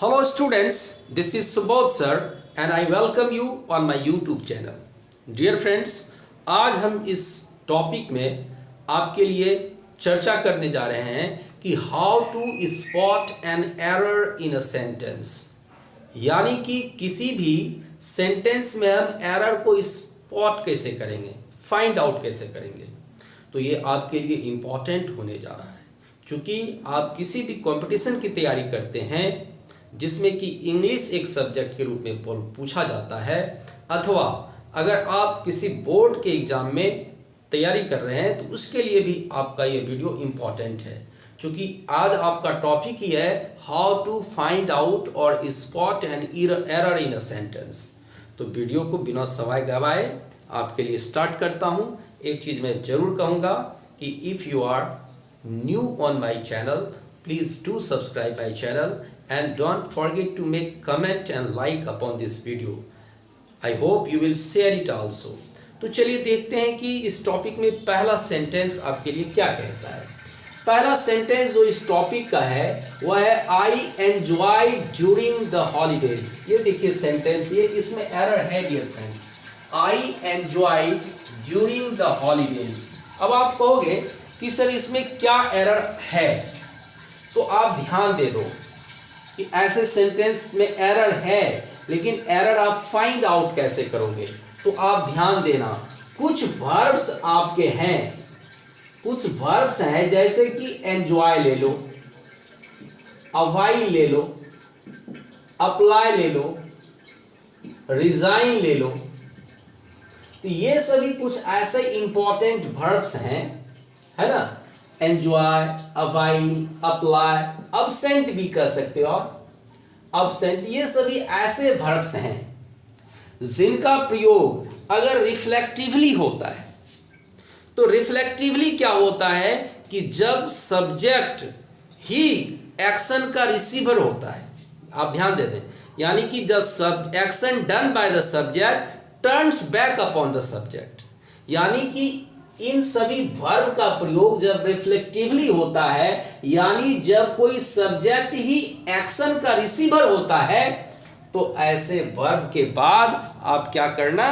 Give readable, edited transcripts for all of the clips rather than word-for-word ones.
Hello students, this is Subodh sir and I welcome you on my YouTube channel. Dear friends, आज हम इस topic में आपके लिए चर्चा करने जा रहे हैं कि how to spot an error in a sentence, यानी कि किसी भी सेंटेंस में हम एरर को स्पॉट कैसे करेंगे, फाइंड आउट कैसे करेंगे। तो ये आपके लिए इम्पॉर्टेंट होने जा रहा है, क्योंकि आप किसी भी कंपटीशन की तैयारी करते हैं जिसमें कि इंग्लिश एक सब्जेक्ट के रूप में पूछा जाता है, अथवा अगर आप किसी बोर्ड के एग्ज़ाम में तैयारी कर रहे हैं तो उसके लिए भी आपका ये वीडियो इम्पॉर्टेंट है, क्योंकि आज आपका टॉपिक ही है हाउ टू फाइंड आउट और spot an error in a sentence. तो वीडियो को बिना समय गवाए आपके लिए स्टार्ट करता हूँ। एक चीज़ मैं ज़रूर कहूँगा कि if you are new on my channel, please do subscribe my channel and don't forget to make comment and like upon this video. I hope you will share it also. तो चलिए देखते हैं कि इस टॉपिक में पहला sentence आपके लिए क्या कहता है। पहला सेंटेंस जो इस टॉपिक का है वह है I enjoy during the holidays. ये देखिए सेंटेंस, ये इसमें एरर है dear friend, I enjoy during the holidays. अब आप कहोगे कि सर इसमें क्या एरर है, तो आप ध्यान दे दो कि ऐसे सेंटेंस में एरर है, लेकिन एरर आप फाइंड आउट कैसे करोगे। तो आप ध्यान देना, कुछ वर्ब्स आपके हैं, कुछ वर्ब्स हैं जैसे कि एंजॉय ले लो, अवाइल ले लो, अप्लाई ले लो, रिजाइन ले लो। तो ये सभी कुछ ऐसे इंपॉर्टेंट वर्ब्स हैं, है ना। एंजॉय, अवाइल, अप्लाई, अब्सेंट भी कर सकते हो आप, अब्सेंट, ये सभी ऐसे वर्ब्स हैं जिनका प्रयोग अगर रिफ्लेक्टिवली होता है। तो रिफ्लेक्टिवली क्या होता है कि जब सब्जेक्ट ही एक्शन का रिसीवर होता है, आप ध्यान दे दें, यानी कि जब action done by the subject turns back upon the subject, यानी कि इन सभी वर्ब का प्रयोग जब रिफ्लेक्टिवली होता है, यानी जब कोई सब्जेक्ट ही एक्शन का रिसीवर होता है, तो ऐसे वर्ब के बाद आप क्या करना,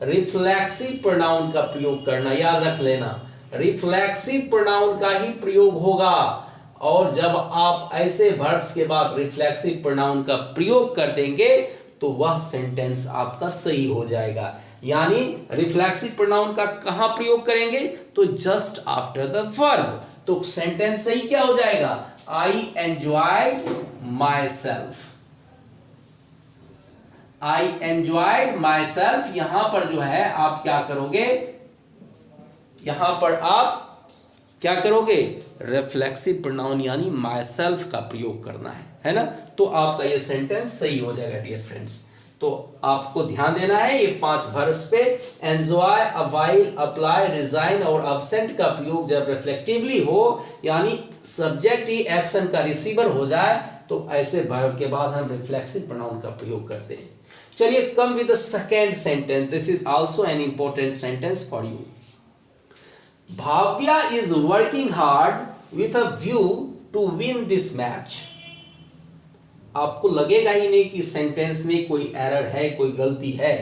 रिफ्लेक्सिव प्रोनाउन का प्रयोग करना। याद रख लेना, रिफ्लेक्सिव प्रोनाउन का ही प्रयोग होगा। और जब आप ऐसे वर्ब्स के बाद रिफ्लेक्सिव प्रोनाउन का प्रयोग कर देंगे तो वह सेंटेंस आपका सही हो जाएगा। यानी रिफ्लेक्सिव प्रोनाउन का कहां प्रयोग करेंगे, तो जस्ट आफ्टर द वर्ब। तो सेंटेंस सही क्या हो जाएगा, I enjoyed my self, I enjoyed my self. यहां पर जो है आप क्या करोगे, यहां पर आप क्या करोगे, रिफ्लेक्सिव प्रोनाउन यानी माई सेल्फ का प्रयोग करना है ना। तो आपका ये सेंटेंस सही हो जाएगा डियर फ्रेंड्स। तो आपको ध्यान देना है ये 5 वर्ब्स पे, एंजॉय, अवाइल, अप्लाई, रिजाइन और अब्सेंट का प्रयोग जब रिफ्लेक्टिवली हो, यानी सब्जेक्ट ही एक्शन का रिसीवर हो जाए, तो ऐसे वर्ब के बाद हम रिफ्लेक्सिव प्रोनाउन का प्रयोग करते हैं। चलिए come with the second sentence, this is also an important sentence for you. Bhavya is working hard with a view to win this match. आपको लगेगा ही नहीं कि सेंटेंस में कोई एरर है, कोई गलती है,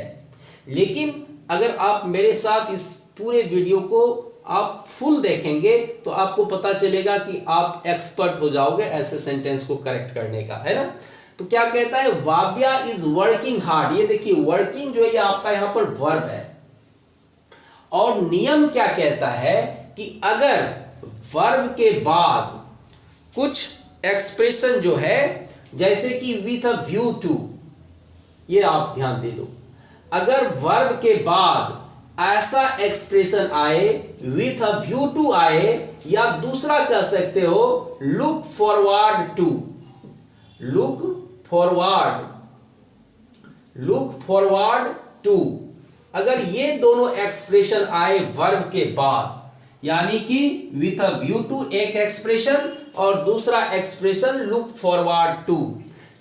लेकिन अगर आप मेरे साथ इस पूरे वीडियो को आप फुल देखेंगे तो आपको पता चलेगा कि आप एक्सपर्ट हो जाओगे ऐसे सेंटेंस को करेक्ट करने का, है ना। तो क्या कहता है, वाव्या इज वर्किंग हार्ड। ये देखिए वर्किंग जो है ये आपका यहां पर वर्ब है, और नियम क्या कहता है कि अगर वर्ब के बाद कुछ एक्सप्रेशन जो है जैसे कि विथ अ व्यू टू, ये आप ध्यान दे दो, अगर वर्ब के बाद ऐसा एक्सप्रेशन आए, विथ अ व्यू टू आए, या दूसरा कह सकते हो look forward to, look forward, look forward to, अगर ये दोनों एक्सप्रेशन आए वर्ब के बाद, यानी कि विथ अ व्यू टू एक एक्सप्रेशन और दूसरा एक्सप्रेशन लुक फॉरवर्ड टू,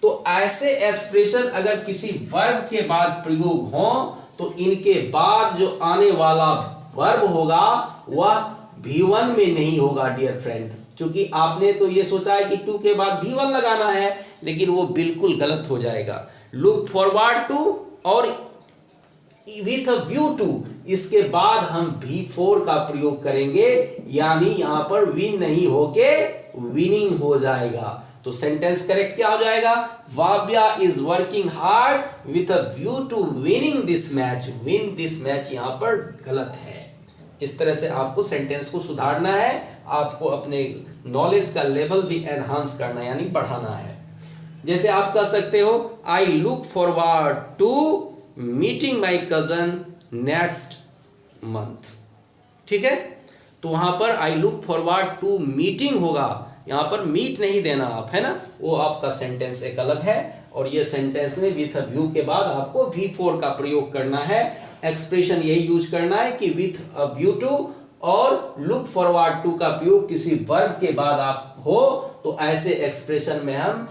तो ऐसे एक्सप्रेशन अगर किसी वर्ब के बाद प्रयोग हो तो इनके बाद जो आने वाला वर्ब होगा वह V1 में नहीं होगा डियर फ्रेंड, क्योंकि आपने तो ये सोचा है कि टू के बाद V1 लगाना है, लेकिन वो बिल्कुल गलत हो जाएगा। लुक फॉरवर्ड टू और विथ अ व्यू टू, इसके बाद हम V4 का प्रयोग करेंगे, यानी यहां पर विन नहीं होके विनिंग हो जाएगा। तो सेंटेंस करेक्ट क्या हो जाएगा? Vavya is working hard with a view to winning this match. Win this match यहां पर गलत है। इस तरह से आपको सेंटेंस को सुधारना है, आपको अपने नॉलेज का लेवल भी एनहांस करना है, यानी बढ़ाना है। जैसे आप कह सकते हो, I look forward to meeting my cousin next month. ठीक है, तो वहां पर I look forward to meeting होगा, यहां पर मीट नहीं देना आप, है ना, वो आपका सेंटेंस एक अलग है। और ये सेंटेंस में विथ अ व्यू के बाद आपको V4 का प्रयोग करना है। एक्सप्रेशन यही यूज करना है कि विथ अ व्यू टू और लुक फॉरवर्ड टू का प्रयोग किसी वर्ब के बाद आप हो, तो ऐसे एक्सप्रेशन में हम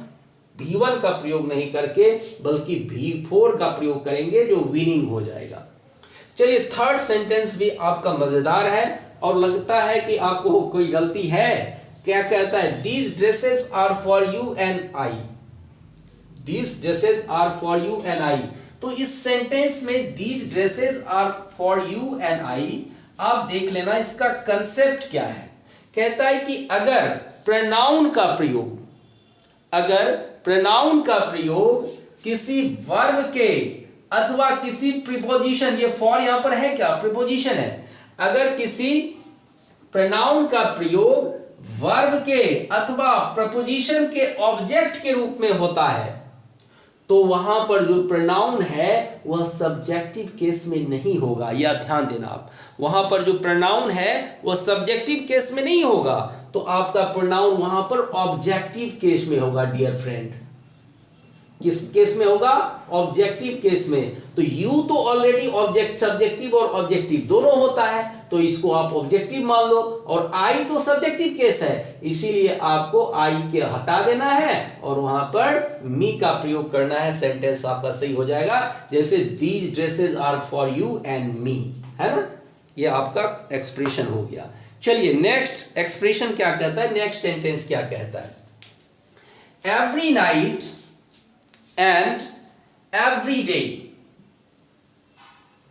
V1 का प्रयोग नहीं करके बल्कि V4 का प्रयोग करेंगे, जो विनिंग हो जाएगा। चलिए, थर्ड सेंटेंस भी आपका मजेदार है और लगता है कि आपको कोई गलती है। क्या कहता है? These dresses are for you and I. These dresses are for you and I. तो इस सेंटेंस में these dresses are for you and I, आप देख लेना इसका कंसेप्ट क्या है। कहता है कि अगर प्रोनाउन का प्रयोग किसी वर्ब के अथवा किसी प्रीपोजिशन, ये फॉर यहां पर है क्या? प्रीपोजिशन है। अगर किसी प्रोनाउन का प्रयोग वर्ब के अथवा प्रपोजिशन के ऑब्जेक्ट के रूप में होता है, तो वहां पर जो प्रोनाउन है वह सब्जेक्टिव केस में नहीं होगा। यह ध्यान देना आप, वहां पर जो प्रोनाउन है वह सब्जेक्टिव केस में नहीं होगा, तो आपका प्रोनाउन वहां पर ऑब्जेक्टिव केस में होगा। डियर फ्रेंड, किस केस में होगा? ऑब्जेक्टिव केस में। तो यू तो ऑलरेडी ऑब्जेक्ट, सब्जेक्टिव और ऑब्जेक्टिव दोनों होता है, तो इसको आप ऑब्जेक्टिव मान लो, और आई तो सब्जेक्टिव केस है, इसीलिए आपको आई के हटा देना है और वहां पर मी का प्रयोग करना है। सेंटेंस आपका सही हो जाएगा। जैसे these dresses are for you and me, है ना, ये आपका एक्सप्रेशन हो गया। चलिए, नेक्स्ट एक्सप्रेशन क्या कहता है? नेक्स्ट सेंटेंस क्या कहता है? Every night and every day,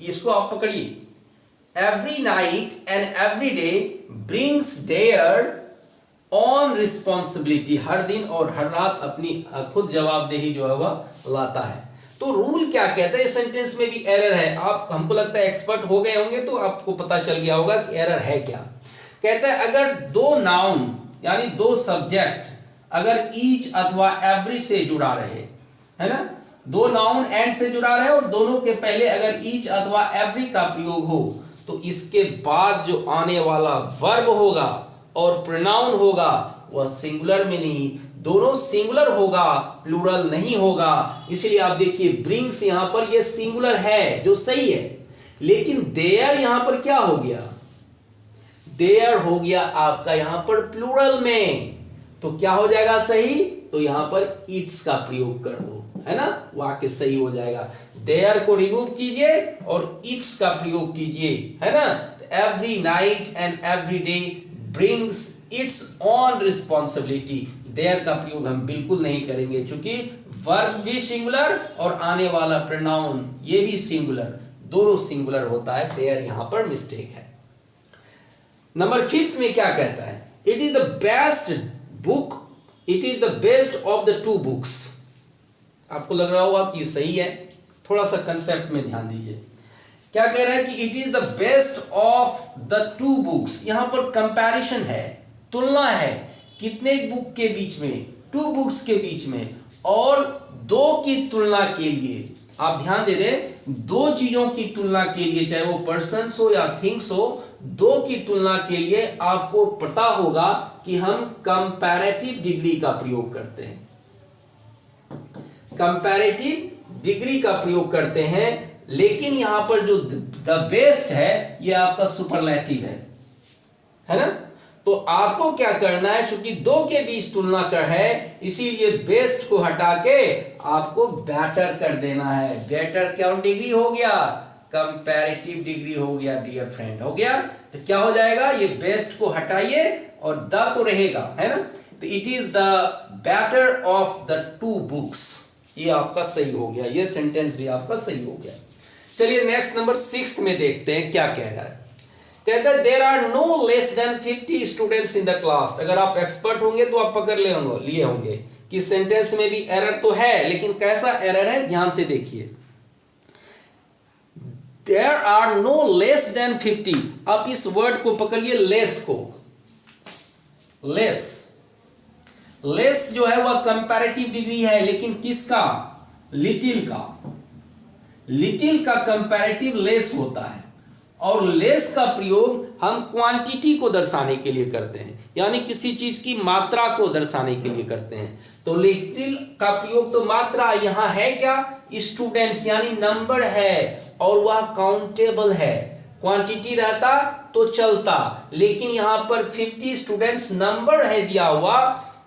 इसको आप पकड़िए। Every night and every day brings their own responsibility, हर दिन और हर रात अपनी खुद जवाबदेही जो है वह लाता है। तो रूल क्या कहता है? इस सेंटेंस में भी एरर है। आप, हमको लगता है एक्सपर्ट हो गए होंगे तो आपको पता चल गया होगा कि एरर है क्या। कहता है अगर दो नाउन यानी दो सब्जेक्ट अगर ईच अथवा एवरी से जुड़ा रहे, है ना, दो नाउन एंड से जुड़ा रहे और दोनों के पहले अगर ईच अथवा एवरी का प्रयोग हो, तो इसके बाद जो आने वाला वर्ब होगा और प्रोनाउन होगा वह सिंगुलर में नहीं, दोनों सिंगुलर होगा, प्लूरल नहीं होगा। इसलिए आप देखिए, ब्रिंग्स यहां पर ये सिंगुलर है जो सही है, लेकिन देयर यहां पर क्या हो गया? देयर हो गया आपका यहां पर प्लूरल में, तो क्या हो जाएगा सही? तो यहां पर इट्स का प्रयोग कर दो, है ना, वाक्य सही हो जाएगा। देयर को रिमूव कीजिए और इट्स का प्रयोग कीजिए, है ना। Every night and every day brings its on responsibility, there का प्रयोग हम बिल्कुल नहीं करेंगे, क्योंकि वर्ब भी सिंगुलर और आने वाला प्रोनाउन ये भी सिंगुलर, दोनों सिंगुलर होता है। देयर यहां पर मिस्टेक है। नंबर 5 में क्या कहता है? It is the best book, it is the best of the two books. आपको लग रहा होगा कि सही है, थोड़ा सा कंसेप्ट में ध्यान दीजिए। क्या कह रहा है कि it is the best of the two books. यहां पर कंपैरिजन है, तुलना है, कितने बुक के बीच में? टू बुक्स के बीच में, और दो की तुलना के लिए आप ध्यान दे दें, दो चीजों की तुलना के लिए, चाहे वो पर्सन्स हो या थिंग्स हो, दो की तुलना के लिए आपको पता होगा कि हम कंपैरेटिव डिग्री का प्रयोग करते हैं। कंपैरेटिव डिग्री का प्रयोग करते हैं, लेकिन यहां पर जो द बेस्ट है ये आपका सुपरलैटिव है ना। तो आपको क्या करना है, चूंकि दो के बीच तुलना कर है, इसीलिए बेस्ट को हटा के आपको बेटर कर देना है। बेटर क्या डिग्री हो गया? कंपैरेटिव डिग्री हो गया डियर फ्रेंड, हो गया। तो क्या हो जाएगा? ये बेस्ट को हटाइए और द तो रहेगा, है ना। तो it is the better of the two books. ये आपका सही हो गया, ये सेंटेंस भी आपका सही हो गया। चलिए नेक्स्ट नंबर 6 में देखते हैं क्या कह रहा है। कहता है there are no less than 50 students in the class. अगर आप एक्सपर्ट होंगे तो आप पकड़ लिए होंगे कि सेंटेंस में भी एरर तो है, लेकिन कैसा एरर है ध्यान से देखिए। There are no less than 50। आप इस वर्ड को पकड़िए, लेस को। लेस जो है वह कंपैरेटिव डिग्री है, लेकिन किसका? लिटिल का। लिटिल का कंपैरेटिव लेस होता है, और लेस का प्रयोग हम क्वांटिटी को दर्शाने के लिए करते हैं, यानी किसी चीज की मात्रा को दर्शाने के लिए करते हैं। तो लिटिल का प्रयोग तो मात्रा, यहां है क्या? स्टूडेंट्स यानी नंबर है, और वह काउंटेबल है। क्वांटिटी रहता तो चलता, लेकिन यहां पर 50 स्टूडेंट्स नंबर है दिया हुआ,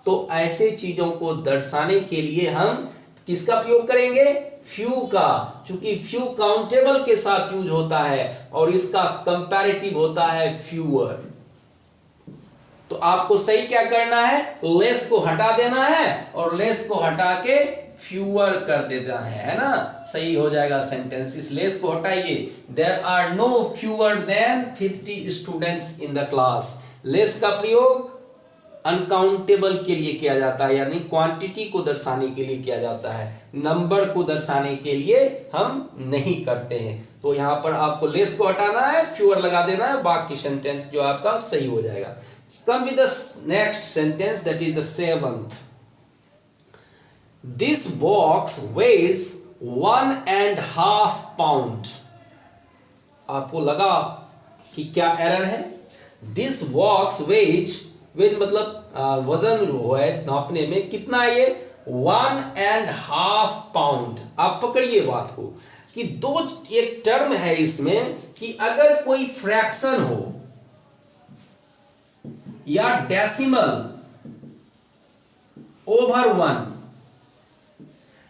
तो ऐसे चीजों को दर्शाने के लिए हम किसका प्रयोग करेंगे? फ्यू का। चूंकि फ्यू काउंटेबल के साथ यूज होता है और इसका कंपैरेटिव होता है फ्यूअर। तो आपको सही क्या करना है? लेस को हटा देना है और लेस को हटा के फ्यूअर कर देना है ना? सही हो जाएगा सेंटेंस। इस लेस को हटाइए। There are no fewer than 50 students in the class. Less का प्रयोग अनकाउंटेबल के लिए किया जाता है, यानी क्वांटिटी को दर्शाने के लिए किया जाता है, नंबर को दर्शाने के लिए हम नहीं करते हैं। तो यहां पर आपको लेस को हटाना है, फ्यूअर लगा देना है, बाकी सेंटेंस जो आपका सही हो जाएगा। Come with the next sentence, that is the 7th। This box weighs 1.5 pound. आपको लगा कि क्या एरर है? दिस बॉक्स वेज मतलब वजन जो है नापने में कितना है ये? 1.5 पाउंड। आप पकड़िए बात को कि एक टर्म है इसमें कि अगर कोई फ्रैक्शन हो या डेसिमल ओवर 1,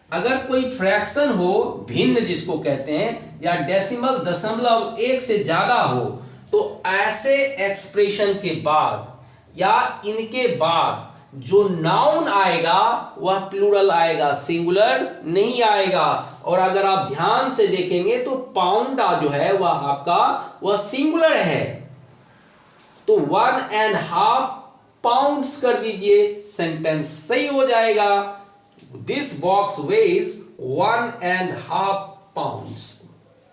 अगर कोई फ्रैक्शन हो, भिन्न जिसको कहते हैं, या डेसिमल दशमलव 1 से ज्यादा हो, तो ऐसे एक्सप्रेशन के बाद या इनके बाद जो नाउन आएगा वह प्लूरल आएगा, सिंगुलर नहीं आएगा। और अगर आप ध्यान से देखेंगे तो पाउंडा जो है वह सिंगुलर है, तो 1.5 पाउंड्स कर दीजिए, सेंटेंस सही हो जाएगा। This box weighs 1.5 pounds.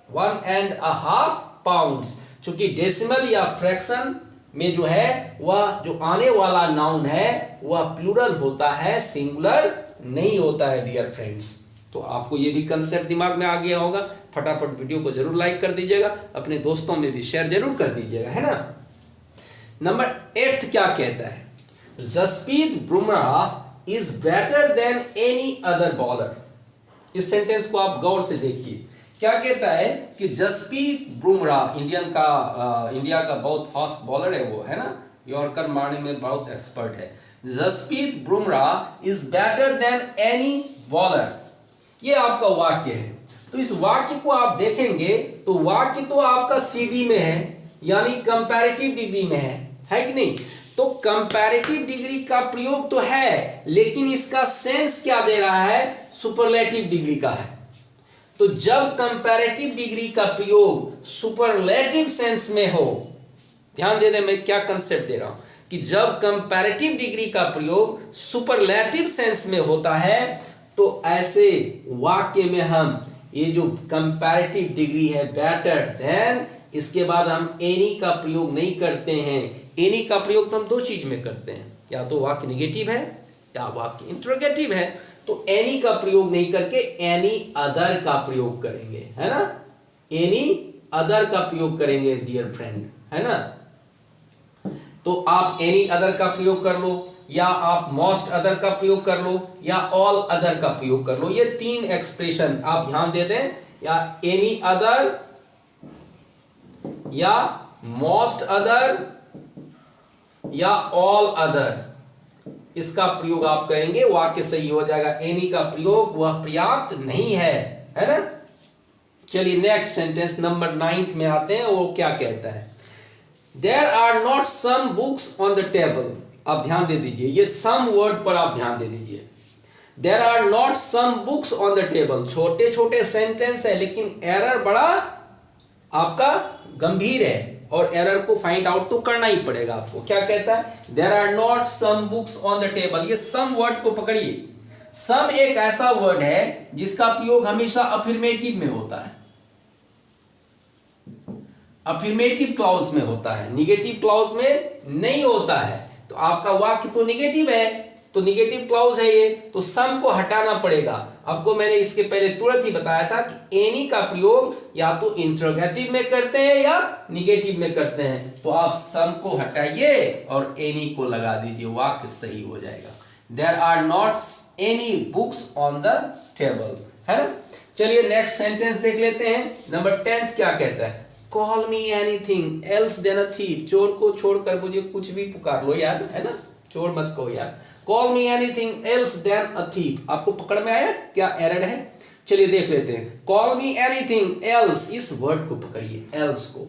1.5 pounds. चूंकि डेसिमल या फ्रैक्शन में जो है वह जो आने वाला नाउन है वह प्लूरल होता है, सिंगुलर नहीं होता है डियर फ्रेंड्स। तो आपको ये भी कंसेप्ट दिमाग में आ गया होगा। फटाफट वीडियो को जरूर लाइक कर दीजिएगा, अपने दोस्तों में भी शेयर जरूर कर दीजिएगा, है ना? नंबर 8 क्या कहता है? Jasprit Bumrah is better than any other bowler. इस सेंटेंस को आप गौर से देखिए। क्या कहता है कि जसप्रीत बुमराह इंडिया का बहुत फास्ट बॉलर है वो, है ना? यॉर्कर मारने में बहुत एक्सपर्ट है। Jasprit Bumrah is better than any bowler. ये आपका वाक्य है। तो इस वाक्य को आप देखेंगे तो वाक्य तो आपका सीडी में है, यानी कंपैरेटिव डिग्री में है कि नहीं? तो कंपैरेटिव डिग्री का प्रयोग तो है, लेकिन इसका सेंस क्या दे रहा है? सुपरलेटिव डिग्री का है। तो जब कंपैरेटिव डिग्री का प्रयोग सुपरलेटिव सेंस में हो, ध्यान दे दें मैं क्या कंसेप्ट दे रहा हूं, कि जब कंपैरेटिव डिग्री का प्रयोग सुपरलेटिव सेंस में होता है, तो ऐसे वाक्य में हम ये जो कंपैरेटिव डिग्री है बेटर देन, इसके बाद हम एनी का प्रयोग नहीं करते हैं। एनी का प्रयोग तो हम 2 चीज में करते हैं, या तो वाक्य निगेटिव है या वाक्य इंट्रोगेटिव है। तो एनी का प्रयोग नहीं करके एनी अदर का प्रयोग करेंगे, है ना? एनी अदर का प्रयोग करेंगे डियर फ्रेंड, है ना? तो आप एनी अदर का प्रयोग कर लो, या आप मोस्ट अदर का प्रयोग कर लो, या ऑल अदर का प्रयोग कर लो। ये 3 एक्सप्रेशन आप ध्यान दे दें, या एनी अदर, या मोस्ट अदर, या ऑल अदर, इसका प्रयोग आप करेंगे, वाक्य सही हो जाएगा। एनी का प्रयोग वह पर्याप्त नहीं है ना? चलिए नेक्स्ट सेंटेंस नंबर 9 में आते हैं। वो क्या कहता है? There are not some books on the table. आप ध्यान दे दीजिए, ये सम वर्ड पर आप ध्यान दे दीजिए। There are not some books on the table, छोटे छोटे सेंटेंस है लेकिन एरर बड़ा आपका गंभीर है और एरर को फाइंड आउट तो करना ही पड़ेगा आपको। क्या कहता है, there are not some books on the table. ये सम वर्ड को पकड़िए। सम एक ऐसा वर्ड है जिसका प्रयोग हमेशा अफर्मेटिव में होता है, अफर्मेटिव क्लॉज में होता है, निगेटिव क्लॉज में नहीं होता है। तो आपका वाक्य तो निगेटिव है, तो निगेटिव क्लॉज है ये, तो सम को हटाना पड़ेगा। आपको मैंने इसके पहले तुरंत ही बताया था कि एनी का प्रयोग या तो इंट्रोगेटिव में करते हैं या निगेटिव में करते हैं। तो आप सम को हटाइए और एनी को लगा दीजिए, वाक्य सही हो जाएगा। There are not any books on the table, है ना। चलिए नेक्स्ट सेंटेंस देख लेते हैं। नंबर 10 क्या कहता है, call me anything else than a thief. चोर को छोड़कर मुझे कुछ भी पुकार लो यार, है ना, चोर मत कहो यार। Call me anything else than a thief. आपको पकड़ में आया क्या एरर है? चलिए देख लेते हैं। कॉल मी एनीथिंग एल्स, इस वर्ड को पकड़िए, एल्स को।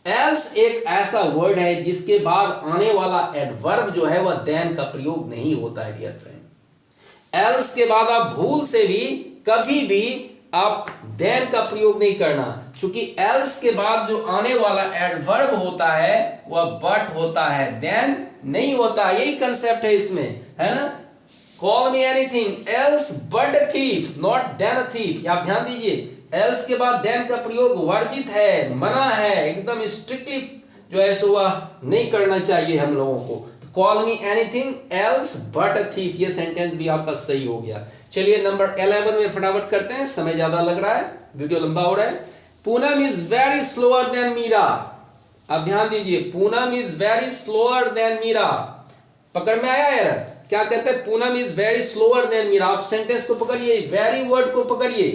एल्स एक ऐसा वर्ड है जिसके बाद आने वाला एडवर्ब जो है वह देन का प्रयोग नहीं होता है डियर फ्रेंड। एल्स के बाद आप भूल से भी कभी भी आप देन का प्रयोग नहीं करना, क्योंकि एल्स के बाद जो आने वाला एडवर्ब होता है वह बट होता है, देन नहीं होता। यही कंसेप्ट है इसमें, है ना। Call me anything else but a thief, not than a thief. आप ध्यान दीजिए, एल्स के बाद देन का प्रयोग वर्जित है, मना है, एकदम स्ट्रिक्टली जो है सो वह नहीं करना चाहिए हम लोगों को। Call me anything else but a thief, ये सेंटेंस भी आपका सही हो गया। चलिए नंबर 11 में फटाफट करते हैं, समय ज्यादा लग रहा है, वीडियो लंबा हो रहा है। Poonam is very slower than Meera. अब ध्यान दीजिए, Poonam is very slower than Meera. पकड़ में आया यार, क्या कहते हैं, Poonam is very slower than Meera. आप सेंटेंस को पकड़िए, वेरी वर्ड को पकड़िए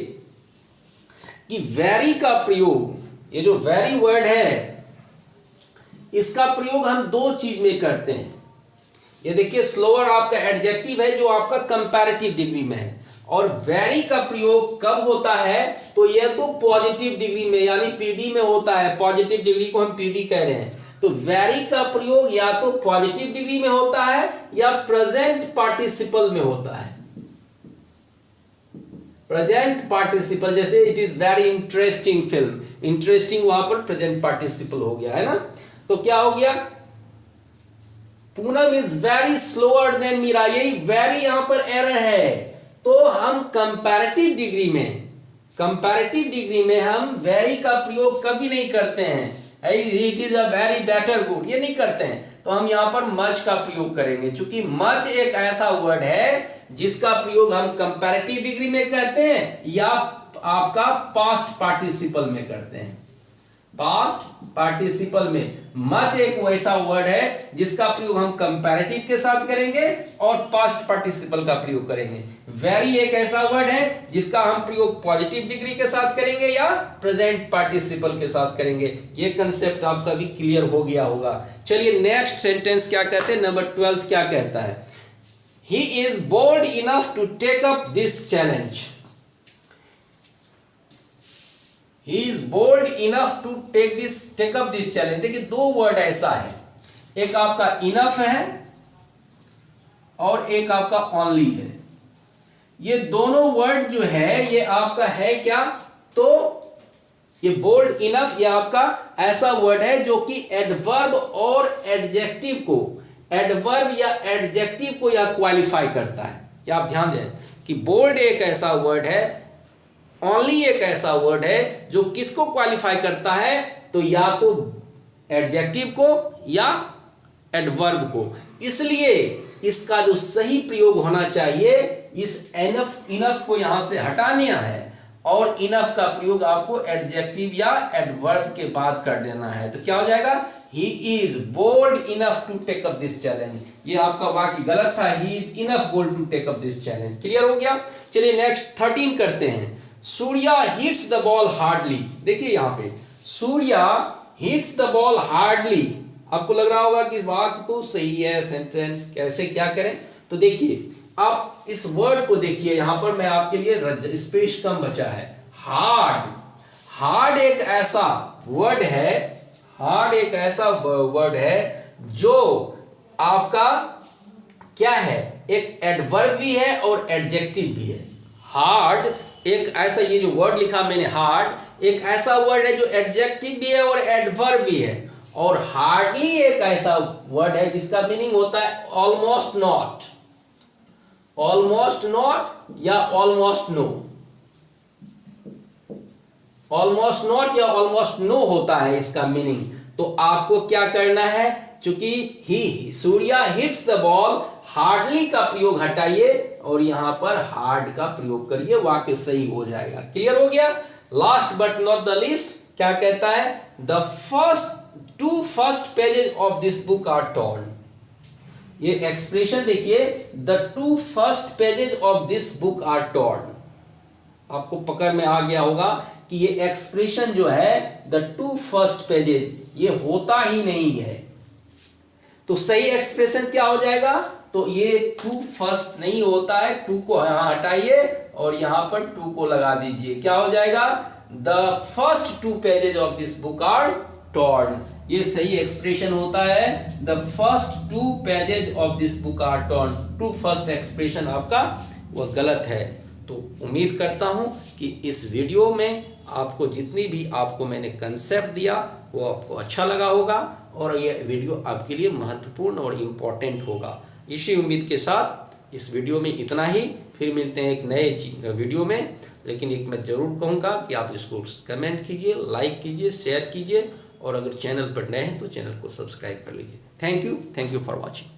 कि वेरी का प्रयोग, ये जो वेरी वर्ड है इसका प्रयोग हम दो चीज में करते हैं। ये देखिए, स्लोअर आपका एडजेक्टिव है जो आपका कंपैरेटिव डिग्री में है, और वेरी का प्रयोग कब होता है, तो यह तो पॉजिटिव डिग्री में यानी पीडी में होता है। पॉजिटिव डिग्री को हम पीडी कह रहे हैं। तो वेरी का प्रयोग या तो पॉजिटिव डिग्री में होता है या प्रेजेंट पार्टिसिपल में होता है। प्रेजेंट पार्टिसिपल, जैसे it is very interesting film, interesting वहां पर प्रेजेंट पार्टिसिपल हो गया, है ना। तो क्या हो गया, Poonam is very slower than Meera, यही वेरी यहां पर एरर है। तो हम कंपैरेटिव डिग्री में हम वेरी का प्रयोग कभी नहीं करते हैं। It is a very better good, ये नहीं करते हैं। तो हम यहां पर मच का प्रयोग करेंगे, क्योंकि मच एक ऐसा वर्ड है जिसका प्रयोग हम कंपैरेटिव डिग्री में करते हैं या आपका पास्ट पार्टिसिपल में करते हैं। पास्ट पार्टिसिपल में मच एक वैसा वर्ड है जिसका प्रयोग हम कंपैरेटिव के साथ करेंगे और पास्ट पार्टिसिपल का प्रयोग करेंगे। वेरी एक ऐसा वर्ड है जिसका हम प्रयोग पॉजिटिव डिग्री के साथ करेंगे या प्रेजेंट पार्टिसिपल के साथ करेंगे। ये कंसेप्ट आपका भी क्लियर हो गया होगा। चलिए नेक्स्ट सेंटेंस क्या कहते हैं, नंबर 12 क्या कहता है, he is bold enough to take up this challenge. He is bold enough to take up this challenge। देखिए, दो वर्ड ऐसा है, एक आपका enough है और एक आपका only है। ये दोनों वर्ड जो है ये आपका है क्या, तो ये bold enough ये आपका ऐसा वर्ड है जो कि एडवर्ब और एडजेक्टिव को, एडवर्ब या एडजेक्टिव को यह क्वालिफाई करता है। या आप ध्यान दें कि bold एक ऐसा वर्ड है, ओनली एक ऐसा वर्ड है जो किसको क्वालिफाई करता है, तो या तो एडजेक्टिव को या एडवर्ब को। इसलिए इसका जो सही प्रयोग होना चाहिए, इस इनफ को यहां से हटाना है और इनफ का प्रयोग आपको एडजेक्टिव या एडवर्ब के बाद कर देना है। तो क्या हो जाएगा, he is bold enough to take up this challenge. ये आपका वाक्य गलत था, he is enough bold to take up this challenge. Clear हो गया। चलिए नेक्स्ट 13 करते हैं। Surya hits the ball hardly. देखिए यहां पे Surya hits the ball hardly. आपको लग रहा होगा कि वाक्य तो सही है, सेंटेंस कैसे क्या करें। तो देखिए, आप इस वर्ड को देखिए, यहां पर मैं आपके लिए स्पेस कम बचा है। हार्ड, हार्ड एक ऐसा वर्ड है, हार्ड एक ऐसा वर्ड है जो आपका क्या है, एक एडवर्ब भी है और एडजेक्टिव भी है। हार्ड एक ऐसा, ये जो वर्ड लिखा मैंने हार्ड, एक ऐसा वर्ड है जो एडजेक्टिव भी है और एडवर्ब भी है। और हार्डली एक ऐसा वर्ड है जिसका मीनिंग होता है ऑलमोस्ट नॉट, ऑलमोस्ट नॉट या ऑलमोस्ट नो। ऑलमोस्ट नॉट या ऑलमोस्ट नो होता है इसका मीनिंग। तो आपको क्या करना है, चूंकि ही Surya hits the ball, hardly का प्रयोग हटाइए और यहां पर हार्ड का प्रयोग करिए, वाक्य सही हो जाएगा। क्लियर हो गया। Last but not the least क्या कहता है, the two first pages of this book are torn. ये एक्सप्रेशन देखिए, the two first pages of this book are torn. आपको पकड़ में आ गया होगा कि ये एक्सप्रेशन जो है द टू फर्स्ट पेजेस, ये होता ही नहीं है। तो सही एक्सप्रेशन क्या हो जाएगा, तो ये टू फर्स्ट नहीं होता है, टू को यहां हटाइए और यहां पर टू को लगा दीजिए। क्या हो जाएगा, the first two pages of this book are torn. ये सही एक्सप्रेशन होता है, the first two pages of this book are torn. Two first expression आपका वो गलत है। तो उम्मीद करता हूं कि इस वीडियो में आपको जितनी भी आपको मैंने कंसेप्ट दिया वो आपको अच्छा लगा होगा और ये वीडियो आपके लिए महत्वपूर्ण और इम्पोर्टेंट होगा। इसी उम्मीद के साथ इस वीडियो में इतना ही, फिर मिलते हैं एक नए वीडियो में। लेकिन एक मैं ज़रूर कहूँगा कि आप इसको कमेंट कीजिए, लाइक कीजिए, शेयर कीजिए और अगर चैनल पर नए हैं तो चैनल को सब्सक्राइब कर लीजिए। Thank you for watching.